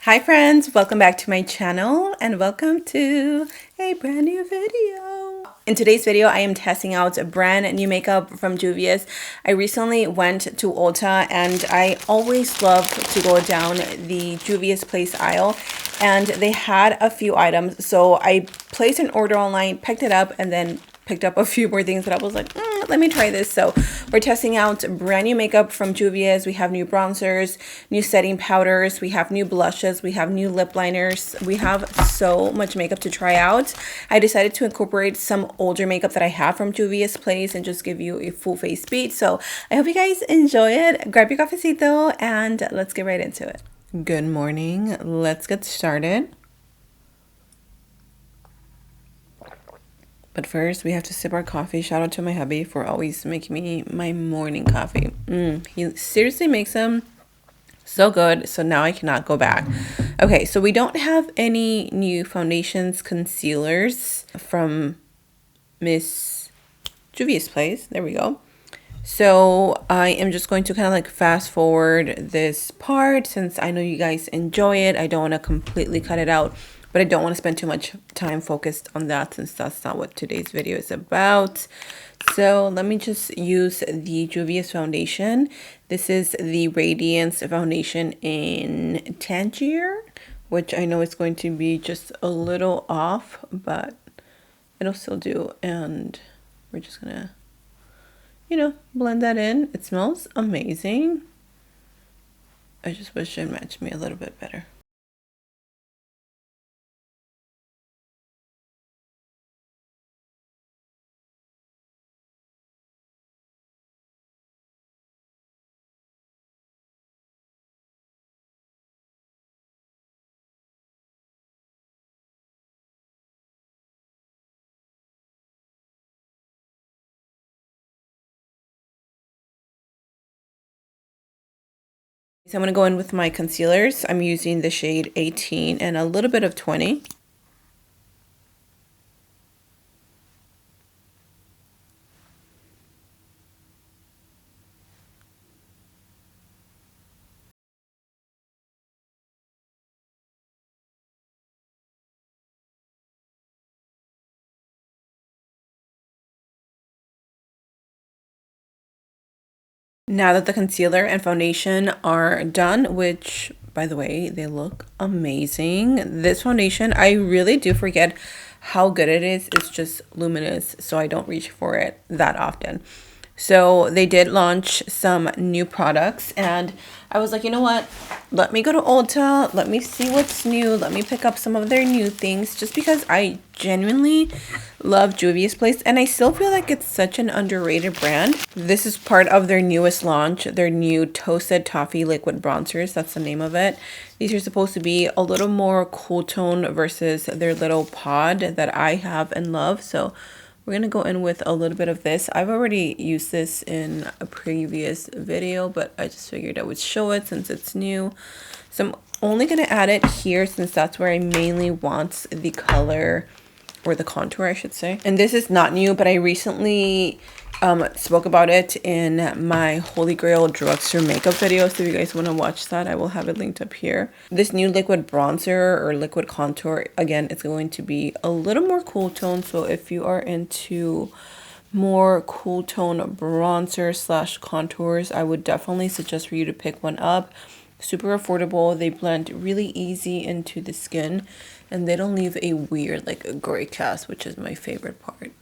Hi friends, welcome back to my channel and welcome to a brand new video. In today's video, I am testing out a brand new makeup from Juvia's. I recently went to Ulta and I always love to go down the Juvia's Place aisle, and they had a few items. So I placed an order online, picked it up, and then picked up a few more things that I was like, let me try this. So we're testing out brand new makeup from Juvia's. We have new bronzers, new setting powders, we have new blushes, we have new lip liners. We have so much makeup to try out. I decided to incorporate some older makeup that I have from Juvia's Place and just give you a full face beat. So I hope you guys enjoy it. Grab your cafecito and let's get right into it. Good morning. Let's get started. But first, we have to sip our coffee. Shout out to my hubby for always making me my morning coffee. He seriously makes them so good. So now I cannot go back. Okay, so we don't have any new foundations, concealers from Miss Juvia's Place. There we go. So I am just going to kind of like fast forward this part since I know you guys enjoy it. I don't want to completely cut it out, but I don't want to spend too much time focused on that since that's not what today's video is about. So let me just use the Juvia's foundation. This is the Radiance foundation in Tangier, which I know is going to be just a little off, but it'll still do. And we're just gonna, blend that in. It smells amazing. I just wish it matched me a little bit better. So I'm going to go in with my concealers. I'm using the shade 18 and a little bit of 20. Now that the concealer and foundation are done, which by the way, they look amazing. This foundation, I really do forget how good it is. It's just luminous, so I don't reach for it that often. So they did launch some new products and I was like, you know what? Let me go to Ulta. Let me see what's new. Let me pick up some of their new things just because I genuinely love Juvia's Place and I still feel like it's such an underrated brand. This is part of their newest launch, their new Toasted Toffee Liquid Bronzers. That's the name of it. These are supposed to be a little more cool tone versus their little pod that I have and love. So we're going to go in with a little bit of this. I've already used this in a previous video, but I just figured I would show it since it's new. So I'm only going to add it here since that's where I mainly want the color or the contour, I should say. And this is not new, but I recently spoke about it in my Holy Grail drugstore makeup video. So if you guys want to watch that, I will have it linked up here. This new liquid bronzer or liquid contour, again, it's going to be a little more cool tone. So if you are into more cool tone bronzer slash contours, I would definitely suggest for you to pick one up. Super affordable. They blend really easy into the skin and they don't leave a weird like a gray cast, which is my favorite part.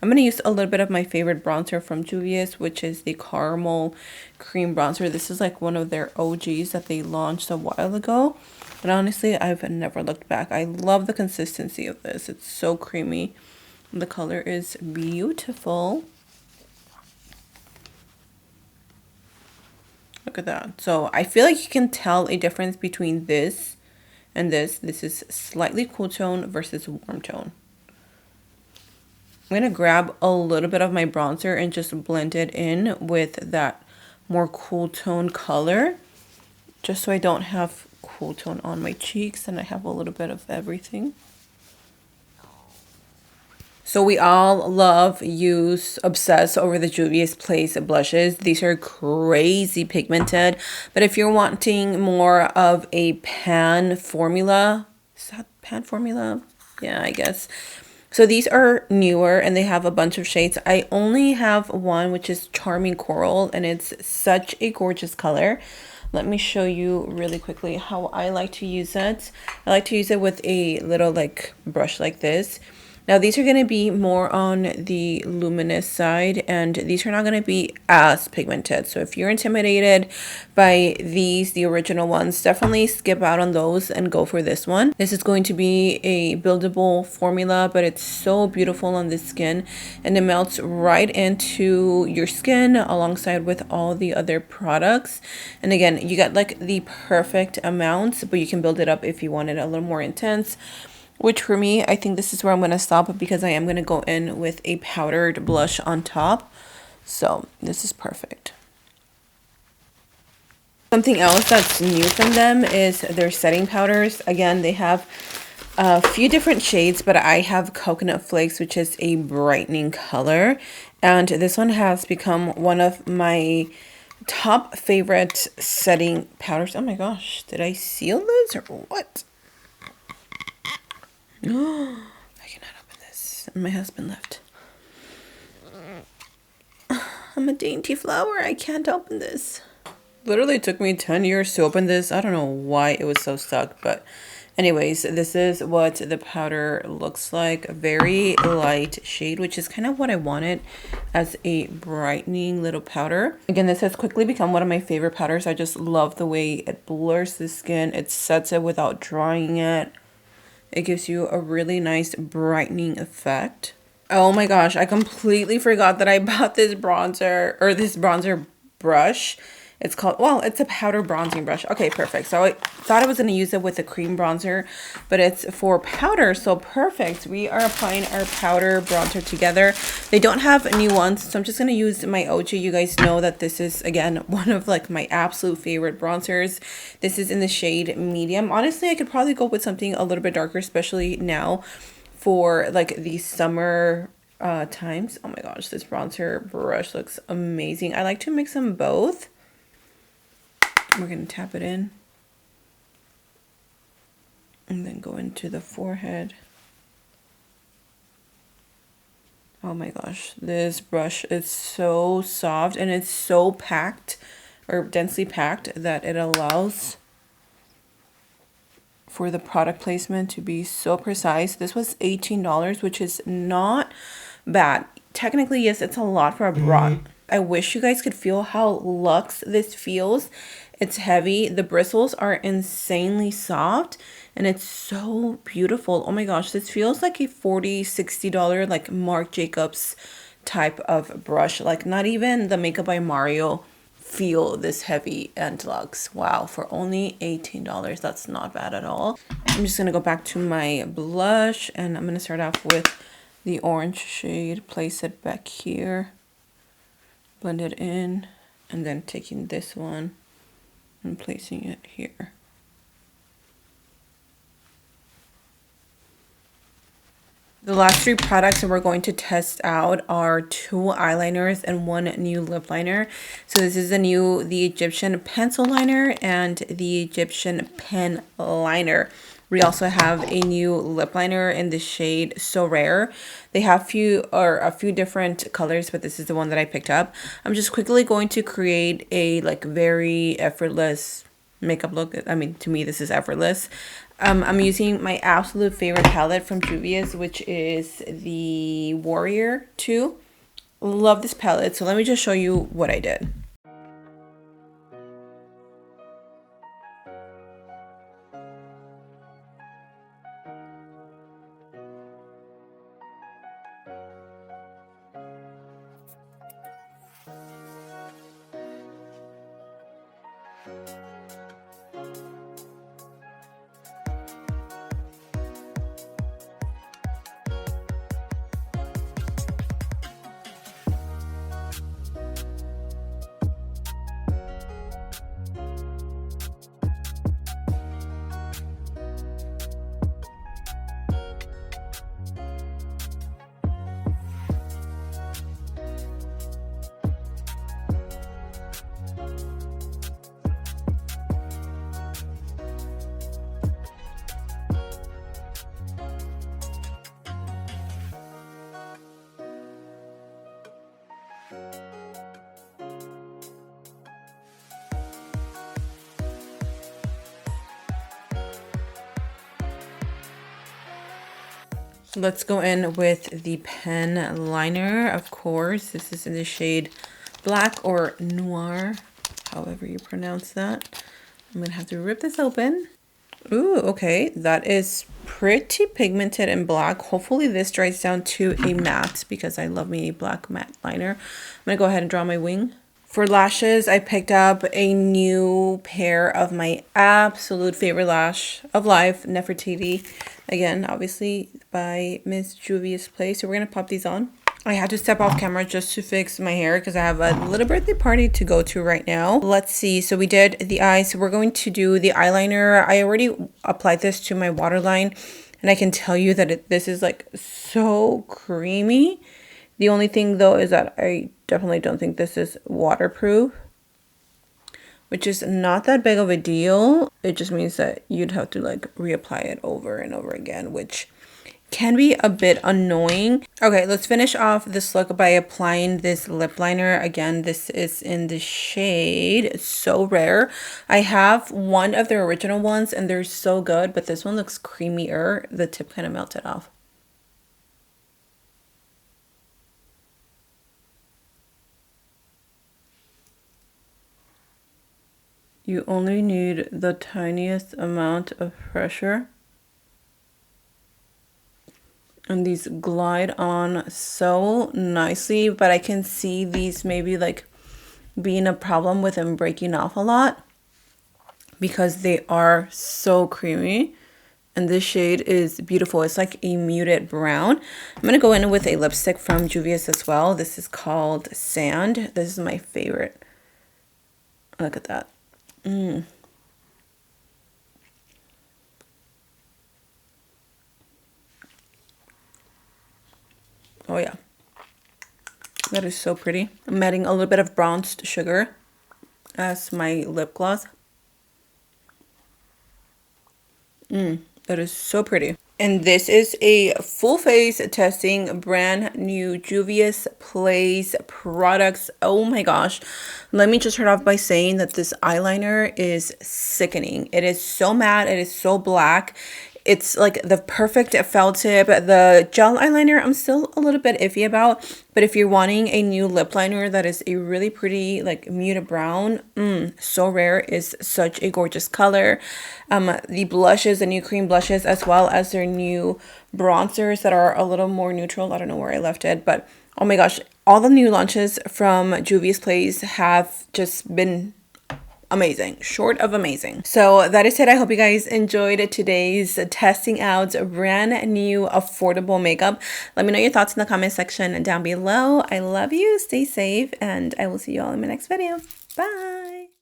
I'm going to use a little bit of my favorite bronzer from Juvia's, which is the Caramel Cream Bronzer. This is like one of their OGs that they launched a while ago. And honestly, I've never looked back. I love the consistency of this. It's so creamy. The color is beautiful. Look at that. So I feel like you can tell a difference between this and this. This is slightly cool tone versus warm tone. I'm going to grab a little bit of my bronzer and just blend it in with that more cool tone color. Just so I don't have cool tone on my cheeks and I have a little bit of everything. So we all love, use, obsess over the Juvia's Place blushes. These are crazy pigmented, but if you're wanting more of a pan formula, is that pan formula? Yeah, I guess. So these are newer and they have a bunch of shades. I only have one, which is Charming Coral, and it's such a gorgeous color. Let me show you really quickly how I like to use it. I like to use it with a little like brush like this. Now these are going to be more on the luminous side, and these are not going to be as pigmented. So if you're intimidated by these, the original ones, definitely skip out on those and go for this one. This is going to be a buildable formula, but it's so beautiful on the skin and it melts right into your skin alongside with all the other products. And again, you got like the perfect amount, but you can build it up if you want it a little more intense. Which for me, I think this is where I'm going to stop because I am going to go in with a powdered blush on top. So this is perfect. Something else that's new from them is their setting powders. Again, they have a few different shades, but I have Coconut Flakes, which is a brightening color. And this one has become one of my top favorite setting powders. Oh my gosh, did I seal this or what? No, I cannot open this. My husband left. I'm a dainty flower. I can't open this. Literally took me 10 years to open this. I don't know why it was so stuck, but anyways, this is what the powder looks like. A very light shade, which is kind of what I wanted as a brightening little powder. Again, this has quickly become one of my favorite powders. I just love the way it blurs the skin. It sets it without drying it. It gives you a really nice brightening effect. Oh my gosh, I completely forgot that I bought this bronzer brush. It's called, well, it's a powder bronzing brush. Okay, perfect. So I thought I was going to use it with a cream bronzer, but it's for powder, so perfect. We are applying our powder bronzer together. They don't have new ones, so I'm just going to use my OG. You guys know that this is, again, one of like my absolute favorite bronzers. This is in the shade medium. Honestly, I could probably go with something a little bit darker, especially now for like the summer times. Oh my gosh, this bronzer brush looks amazing. I like to mix them both. We're going to tap it in and then go into the forehead. Oh my gosh, this brush is so soft and it's so packed or densely packed that it allows for the product placement to be so precise. This was $18, which is not bad. Technically, yes, it's a lot for a bra. I wish you guys could feel how luxe this feels. It's heavy. The bristles are insanely soft and it's so beautiful. Oh my gosh, this feels like a $40, $60 like Marc Jacobs type of brush. Like not even the Makeup by Mario feel this heavy and luxe. Wow, for only $18, that's not bad at all. I'm just gonna go back to my blush and I'm gonna start off with the orange shade, place it back here, blend it in, and then taking this one and placing it here. The last three products that we're going to test out are 2 eyeliners and 1 new lip liner. So this is the Egyptian pencil liner and the Egyptian pen liner. We also have a new lip liner in the shade So Rare. They have a few different colors, but this is the one that I picked up. I'm just quickly going to create a like very effortless makeup look. I mean, to me, this is effortless. I'm using my absolute favorite palette from Juvia's, which is the Warrior 2. Love this palette. So let me just show you what I did. Let's go in with the pen liner, of course. This is in the shade Black or Noir, however you pronounce that. I'm gonna have to rip this open. Ooh, okay, that is pretty pigmented and black. Hopefully this dries down to a matte because I love me a black matte liner. I'm gonna go ahead and draw my wing. For lashes, I picked up a new pair of my absolute favorite lash of life, Nefertiti. Again, obviously by Miss Juvia's Place. So we're going to pop these on. I had to step off camera just to fix my hair because I have a little birthday party to go to right now. Let's see. So we did the eyes. So we're going to do the eyeliner. I already applied this to my waterline. And I can tell you that this is like so creamy. The only thing though is that I definitely don't think this is waterproof, which is not that big of a deal. It just means that you'd have to like reapply it over and over again, which can be a bit annoying. Okay, let's finish off this look by applying this lip liner. Again, this is in the shade. It's so rare. I have one of their original ones and they're so good, but this one looks creamier. The tip kind of melted off. You only need the tiniest amount of pressure. And these glide on so nicely, but I can see these maybe like being a problem with them breaking off a lot because they are so creamy. And this shade is beautiful. It's like a muted brown. I'm going to go in with a lipstick from Juvia's as well. This is called Sand. This is my favorite. Look at that. Oh yeah, that is so pretty. I'm adding a little bit of bronzed sugar as my lip gloss. That is so pretty. And this is a full face testing brand new Juvia's Place products. Oh my gosh. Let me just start off by saying that this eyeliner is sickening. It is so matte. It is so black. It's like the perfect felt tip. The gel eyeliner I'm still a little bit iffy about, but if you're wanting a new lip liner that is a really pretty like muted brown, so rare, is such a gorgeous color. The blushes, the new cream blushes, as well as their new bronzers that are a little more neutral. I don't know where I left it, but oh my gosh, all the new launches from Juvia's Place have just been amazing, short of amazing. So that is it. I hope you guys enjoyed today's testing out brand new affordable makeup. Let me know your thoughts in the comment section down below. I love you, stay safe, and I will see you all in my next video. Bye.